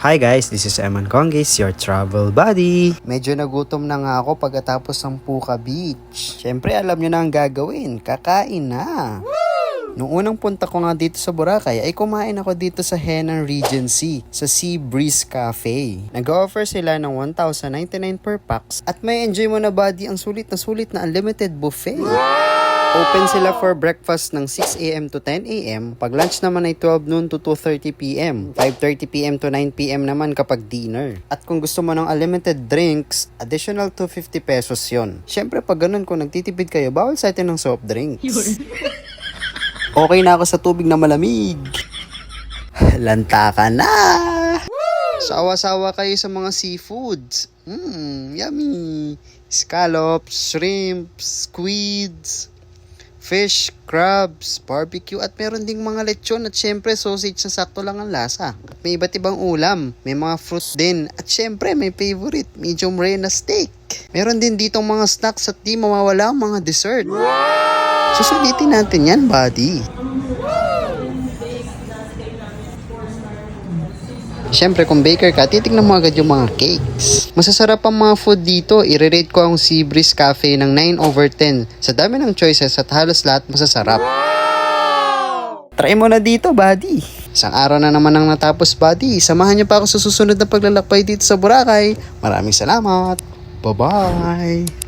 Hi guys, this is Eman Congis, your travel buddy. Medyo nagutom na nga ako pagkatapos ng Puka Beach. Siyempre alam nyo na ang gagawin, kakain na. Noong unang punta ko nga dito sa Boracay ay kumain ako dito sa Henan Regency sa Sea Breeze Cafe. Nag-offer sila ng 1,099 per pax at may enjoy mo na buddy ang sulit na unlimited buffet. Open sila for breakfast ng 6 a.m. to 10 a.m. Pag lunch naman ay 12 noon to 2:30 p.m. 5:30 p.m. to 9 p.m. naman kapag dinner. At kung gusto mo ng unlimited drinks, additional 250 pesos yon. Siyempre pag ganun kung nagtitipid kayo, bawal sa atin ng soft drinks. Okay na ako sa tubig na malamig. Lanta ka na! Sawa-sawa kayo sa mga seafoods. Yummy! Scallops, shrimps, squids, fish, crabs, barbecue, at meron ding mga lechon at syempre sausage na sakto lang ang lasa. At may iba't ibang ulam, may mga fruit din, at syempre may favorite, medium rare na steak. Meron din ditong mga snacks at di mawawala ang mga dessert. Susulitin natin yan, buddy. Siyempre, kung baker ka, titignan mo agad yung mga cakes. Masasarap ang mga food dito. I-rate ko ang Sea Breeze Cafe ng 9/10. Sa dami ng choices at halos lahat masasarap. Try mo na dito, buddy. Isang araw na naman ang natapos, buddy. Samahan niyo pa ako sa susunod na paglalakbay dito sa Boracay. Maraming salamat. Bye-bye.